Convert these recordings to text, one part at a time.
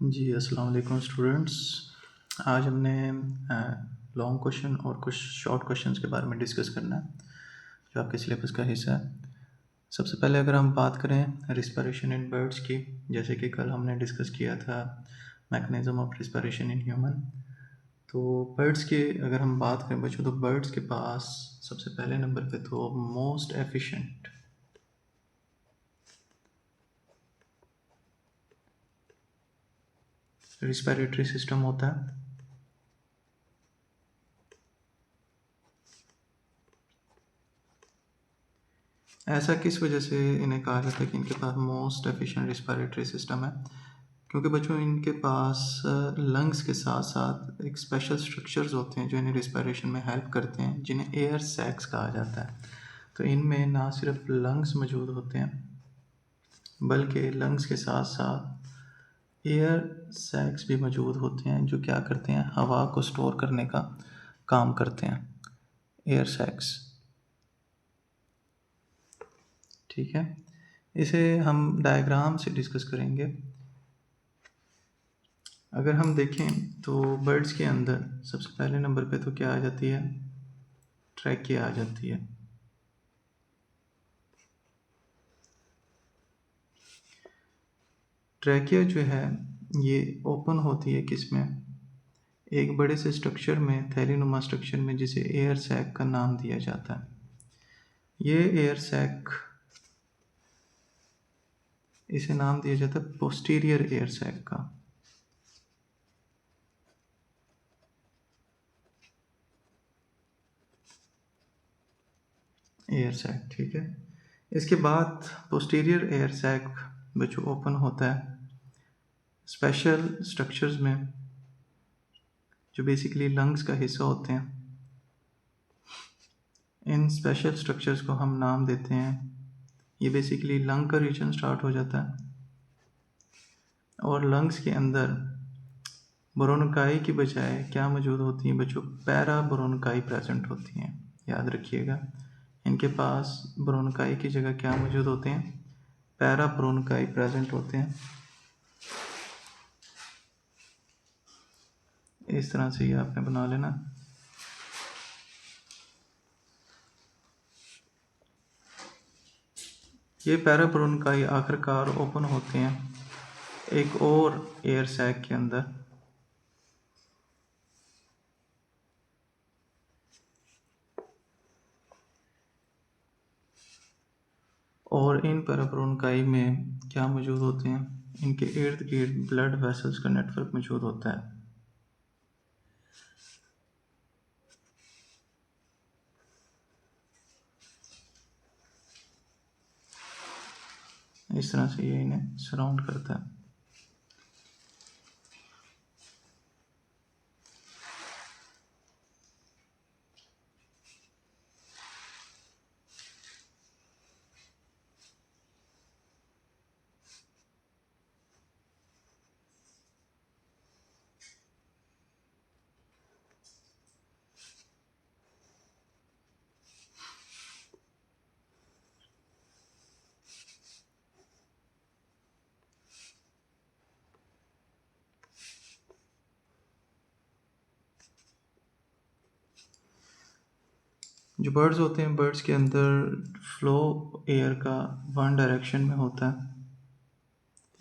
जी, अस्सलाम वालेकुम स्टूडेंट्स। आज हमने लॉन्ग क्वेश्चन और कुछ शॉर्ट क्वेश्चंस के बारे में डिस्कस करना है, जो आपके सिलेबस का हिस्सा है। सबसे पहले अगर हम बात करें रिस्पिरेशन इन बर्ड्स की, जैसे कि कल हमने डिस्कस किया था mechanism of respiration in human. तो बर्ड्स की अगर हम बात करें बच्चों, तो बर्ड्स के पास सबसे पहले नंबर पे तो मोस्ट एफिशिएंट रिस्पिरेटरी सिस्टम होता है। ऐसा किस वजह से इन्हें कहा जाता है कि इनके पास मोस्ट एफिशिएंट रिस्पिरेटरी सिस्टम है? क्योंकि बच्चों इनके पास लंग्स के साथ साथ एक स्पेशल स्ट्रक्चर्स होते हैं जो इन्हें रिस्पिरेशन में हेल्प करते हैं, जिन्हें एयर सैक्स कहा जाता है। तो इनमें ना सिर्फ लंग्स मौजूद होते हैं, बल्कि लंग्स के साथ साथ एयर सैक्स भी मौजूद होते हैं, जो क्या करते हैं, हवा को स्टोर करने का काम करते हैं, एयर सैक्स। ठीक है, इसे हम डायग्राम से डिस्कस करेंगे। अगर हम देखें तो बर्ड्स के अंदर सबसे पहले नंबर पे तो क्या आ जाती है, ट्रैकिया आ जाती है। ट्रैकिया जो है ये ओपन होती है किसमें, एक बड़े से स्ट्रक्चर में, थैलीनुमा स्ट्रक्चर में, जिसे एयर सैक का नाम दिया जाता है। ये एयर सैक, इसे नाम दिया जाता है पोस्टीरियर एयर सैक का। एयर सैक, ठीक है। इसके बाद पोस्टीरियर एयर सैक बच्चों ओपन होता है स्पेशल स्ट्रक्चर्स में, जो बेसिकली लंग्स का हिस्सा होते हैं। इन स्पेशल स्ट्रक्चर्स को हम नाम देते हैं, ये बेसिकली लंग का रीजन स्टार्ट हो जाता है, और लंग्स के अंदर ब्रोनकाई की बजाय क्या मौजूद होती हैं बच्चों, पैरा ब्रोनकाई प्रेजेंट होती हैं। याद रखिएगा, इनके पास ब्रोनकाई की जगह क्या मौजूद होते हैं, पैरा ब्रोनकाई प्रेजेंट होते हैं। इस तरह से ये आपने बना लेना। ये पैरा ब्रोनकाई आखिरकार ओपन होते हैं एक और एयर सैक के अंदर, और इन पैराब्रोनकाई में क्या मौजूद होते हैं, इनके इर्द गिर्द ब्लड वेसल्स का नेटवर्क मौजूद होता है। इस तरह से ये इन्हें सराउंड करता है। जो बर्ड्स होते हैं, बर्ड्स के अंदर फ्लो एयर का वन डायरेक्शन में होता है,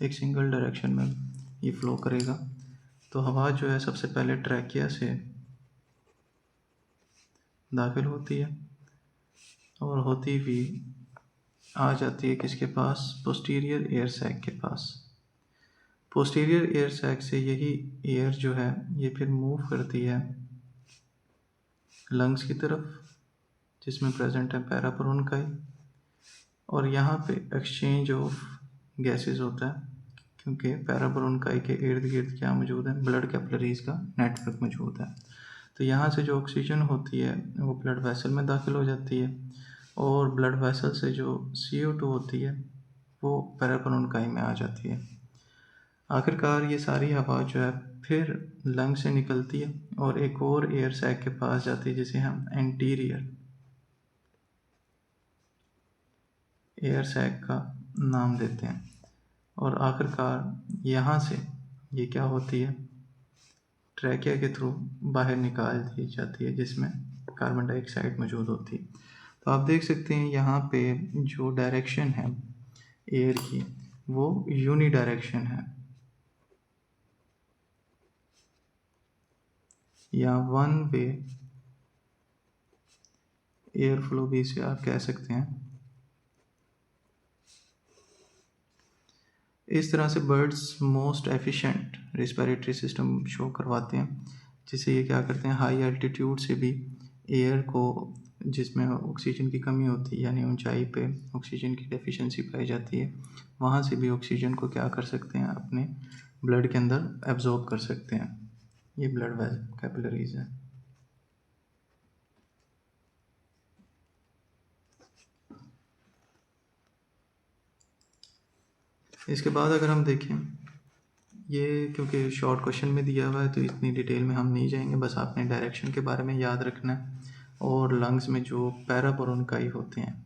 एक सिंगल डायरेक्शन में ये फ्लो करेगा। तो हवा जो है सबसे पहले ट्रैकिया से दाखिल होती है और होती हुई आ जाती है किसके पास, पोस्टीरियर एयर सैक के पास। पोस्टीरियर एयर सैक से यही एयर जो है ये फिर मूव करती है लंग्स की तरफ, जिसमें प्रेजेंट है पैराब्रोनकाई, और यहाँ पे एक्सचेंज ऑफ गैसेस होता है, क्योंकि पैराब्रोनकाई के इर्द गिर्द क्या मौजूद है, ब्लड कैपिलरीज का नेटवर्क मौजूद है। तो यहाँ से जो ऑक्सीजन होती है वो ब्लड वेसल में दाखिल हो जाती है, और ब्लड वेसल से जो CO2 होती है वो पैराब्रोनकाई में आ जाती है। आखिरकार ये सारी हवा जो है फिर लंग से निकलती है और एक और एयर सैक के पास जाती है, जिसे हम एंटीरियर एयर सैक का नाम देते हैं। और आखिरकार यहाँ से ये क्या होती है, ट्रैकिया के थ्रू बाहर निकाल दी जाती है, जिसमें कार्बन डाइऑक्साइड मौजूद होती है। तो आप देख सकते हैं यहाँ पे जो डायरेक्शन है एयर की वो यूनी डायरेक्शन है, या वन वे एयर फ्लो भी इसे आप कह सकते हैं। इस तरह से birds most efficient respiratory system show करवाते हैं, जिससे ये क्या करते हैं, हाई एल्टीट्यूड से भी एयर को, जिसमें ऑक्सीजन की कमी होती है यानी ऊंचाई पे ऑक्सीजन की डेफिशिएंसी पाई जाती है, वहाँ से भी ऑक्सीजन को क्या कर सकते हैं, अपने ब्लड के अंदर एब्जॉर्ब कर सकते हैं। ये ब्लड कैपिलरीज है। इसके बाद अगर हम देखें, ये क्योंकि शॉर्ट क्वेश्चन में दिया हुआ है तो इतनी डिटेल में हम नहीं जाएंगे, बस आपने डायरेक्शन के बारे में याद रखना है और लंग्स में जो पैराबोरोनकाई होते हैं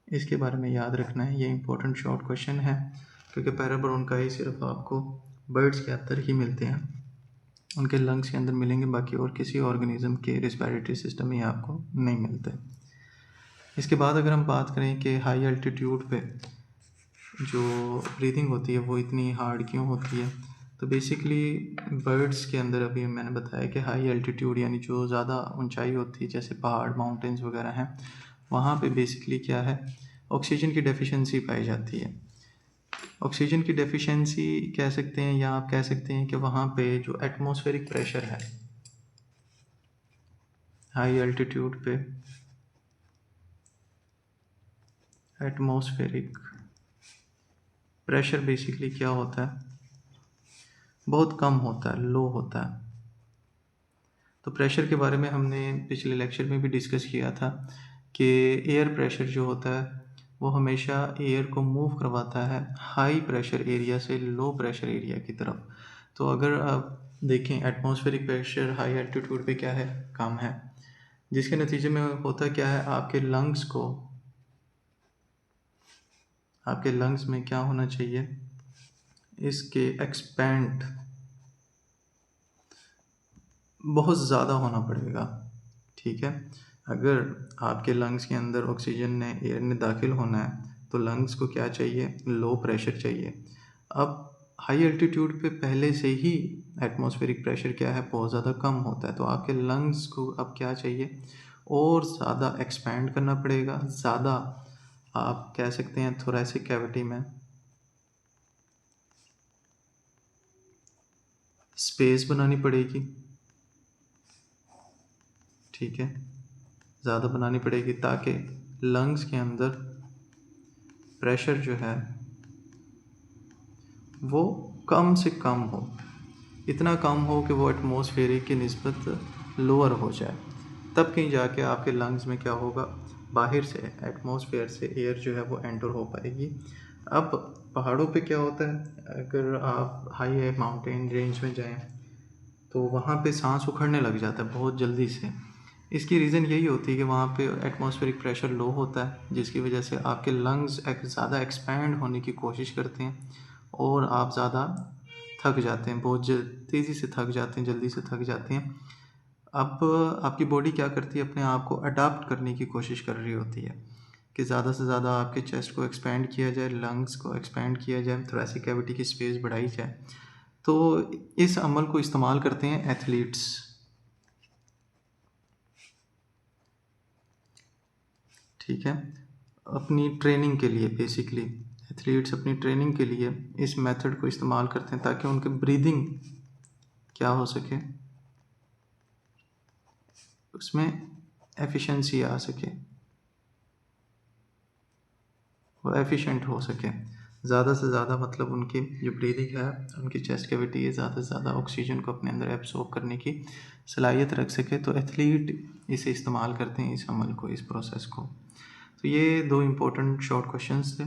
इसके बारे में याद रखना है। ये इंपॉर्टेंट शॉर्ट क्वेश्चन है क्योंकि पैराबोरोनकाई सिर्फ आपको बर्ड्स के अंदर ही मिलते हैं, उनके लंग्स के अंदर मिलेंगे, बाकी और किसी ऑर्गेनिज्म के रिस्पिरेटरी सिस्टम में आपको नहीं मिलते। इसके बाद अगर हम बात करें कि हाई एल्टीट्यूड पे जो ब्रीदिंग होती है वो इतनी हार्ड क्यों होती है, तो बेसिकली बर्ड्स के अंदर अभी मैंने बताया कि हाई एल्टीट्यूड यानी जो ज़्यादा ऊंचाई होती है, जैसे पहाड़ माउंटेन्स वगैरह हैं, वहाँ पे बेसिकली क्या है, ऑक्सीजन की डेफिशिएंसी पाई जाती है। ऑक्सीजन की डेफिशिएंसी कह सकते हैं, या आप कह सकते हैं कि वहाँ पे जो एटमॉस्फेरिक प्रेशर है हाई एल्टीट्यूड पे, एटमॉस्फेरिक प्रेशर बेसिकली क्या होता है, बहुत कम होता है, लो होता है। तो प्रेशर के बारे में हमने पिछले लेक्चर में भी डिस्कस किया था कि एयर प्रेशर जो होता है वो हमेशा एयर को मूव करवाता है हाई प्रेशर एरिया से लो प्रेशर एरिया की तरफ। तो अगर आप देखें एटमॉस्फेरिक प्रेशर हाई एल्टीट्यूड पे क्या है, कम है, जिसके नतीजे में होता क्या है, आपके लंग्स में क्या होना चाहिए, इसके एक्सपैंड बहुत ज़्यादा होना पड़ेगा। ठीक है, अगर आपके लंग्स के अंदर ऑक्सीजन ने एयर ने दाखिल होना है तो लंग्स को क्या चाहिए, लो प्रेशर चाहिए। अब हाई एल्टीट्यूड पे पहले से ही एटमॉस्फेरिक प्रेशर क्या है, बहुत ज़्यादा कम होता है, तो आपके लंग्स को अब क्या चाहिए, और ज़्यादा एक्सपैंड करना पड़ेगा, ज़्यादा आप कह सकते हैं थोरेसिक कैविटी में स्पेस बनानी पड़ेगी। ठीक है, ज़्यादा बनानी पड़ेगी ताकि लंग्स के अंदर प्रेशर जो है वो कम से कम हो, इतना कम हो कि वो एटमॉस्फेरिक की निस्बत लोअर हो जाए, तब कहीं जाके आपके लंग्स में क्या होगा, बाहर से एटमॉस्फेयर से एयर जो है वो एंटर हो पाएगी। अब पहाड़ों पे क्या होता है, अगर आप हाई माउंटेन रेंज में जाएं तो वहाँ पे सांस उखड़ने लग जाता है बहुत जल्दी से। इसकी रीज़न यही होती है कि वहाँ पे एटमॉस्फेरिक प्रेशर लो होता है, जिसकी वजह से आपके लंग्स ज़्यादा एक्सपैंड होने की कोशिश करते हैं और आप ज़्यादा थक जाते हैं, बहुत तेज़ी से थक जाते हैं, जल्दी से थक जाते हैं। अब आपकी बॉडी क्या करती है, अपने आप को अडाप्ट करने की कोशिश कर रही होती है कि ज़्यादा से ज़्यादा आपके चेस्ट को एक्सपैंड किया जाए, लंग्स को एक्सपैंड किया जाए, थोरेसिक कैविटी की स्पेस बढ़ाई जाए। तो इस अमल को इस्तेमाल करते हैं एथलीट्स। ठीक है, अपनी ट्रेनिंग के लिए, बेसिकली एथलीट्स अपनी ट्रेनिंग के लिए इस मेथड को इस्तेमाल करते हैं ताकि उनके ब्रीदिंग क्या हो सके, उसमें एफिशिएंसी आ सके, वो एफिशिएंट हो सके, ज़्यादा से ज़्यादा, मतलब उनकी जो ब्रीदिंग है, उनकी चेस्ट कैविटी है, ज़्यादा से ज़्यादा ऑक्सीजन को अपने अंदर एब्सॉर्ब करने की सलाहियत रख सके। तो एथलीट इसे इस्तेमाल करते हैं, इस अमल को, इस प्रोसेस को। तो ये दो इम्पोर्टेंट शॉर्ट क्वेश्चंस थे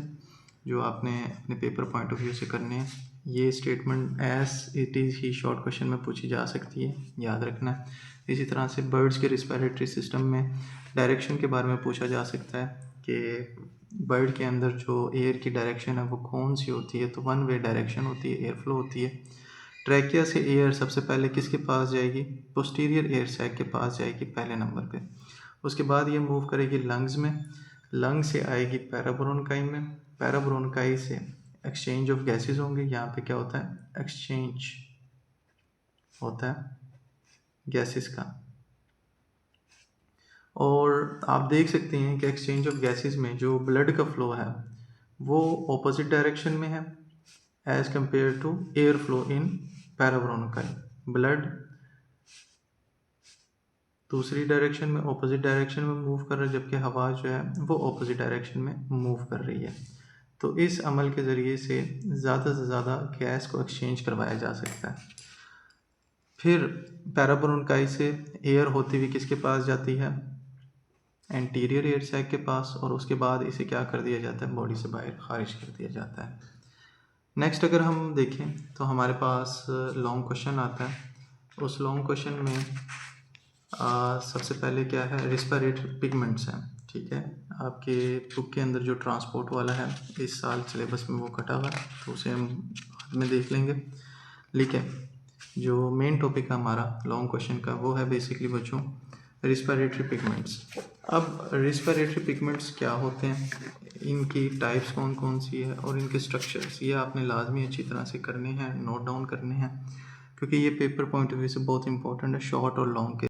जो आपने अपने पेपर पॉइंट ऑफ व्यू से करने हैं। ये स्टेटमेंट एज इट इज़ ही शॉर्ट क्वेश्चन में पूछी जा सकती है, याद रखना है। इसी तरह से बर्ड्स के रिस्पिरेटरी सिस्टम में डायरेक्शन के बारे में पूछा जा सकता है कि बर्ड के अंदर जो एयर की डायरेक्शन है वो कौन सी होती है, तो वन वे डायरेक्शन होती है, एयर फ्लो होती है। ट्रैकिया से एयर सबसे पहले किसके पास जाएगी, पोस्टीरियर एयर सैक के पास जाएगी पहले नंबर पे। उसके बाद ये मूव करेगी लंग्स में, लंग से आएगी पैराब्रोनकाई में, पैराब्रोनकाई से एक्सचेंज ऑफ गैसेस होंगे। यहाँ पे क्या होता है, एक्सचेंज होता है गैसेस का। और आप देख सकते हैं कि एक्सचेंज ऑफ गैसेस में जो ब्लड का फ्लो है वो ऑपोजिट डायरेक्शन में है as compare to air flow in parabronchi. Blood दूसरी डायरेक्शन में, ऑपोजिट डायरेक्शन में मूव कर रहा है, जबकि हवा जो है वो ऑपोजिट डायरेक्शन में मूव कर रही है। तो इस अमल के ज़रिए से ज़्यादा से ज़्यादा गैस को एक्सचेंज करवाया जा सकता है। फिर पैराब्रोनकाई से एयर होती हुई किसके पास जाती है, एंटीरियर एयर सैक के पास, और उसके बाद इसे क्या कर दिया जाता है, बॉडी से बाहर खारिज कर दिया जाता है। नेक्स्ट अगर हम देखें तो हमारे पास लॉन्ग क्वेश्चन आता है। उस लॉन्ग क्वेश्चन में सबसे पहले क्या है, रिस्पिरेटरी पिगमेंट्स हैं। ठीक है, आपके बुक के अंदर जो ट्रांसपोर्ट वाला है इस साल सिलेबस में वो कटा हुआ है, तो उसे हम बाद में देख लेंगे। लेकिन जो मेन टॉपिक है हमारा लॉन्ग क्वेश्चन का वो है बेसिकली बच्चों रिस्पिरेटरी पिगमेंट्स। अब रिस्पिरेटरी पिगमेंट्स क्या होते हैं, इनकी टाइप्स कौन कौन सी है और इनके स्ट्रक्चर्स, ये आपने लाजमी अच्छी तरह से करने हैं, नोट डाउन करने हैं, क्योंकि ये पेपर पॉइंट ऑफ व्यू से बहुत इंपॉर्टेंट है, शॉर्ट और लॉन्ग के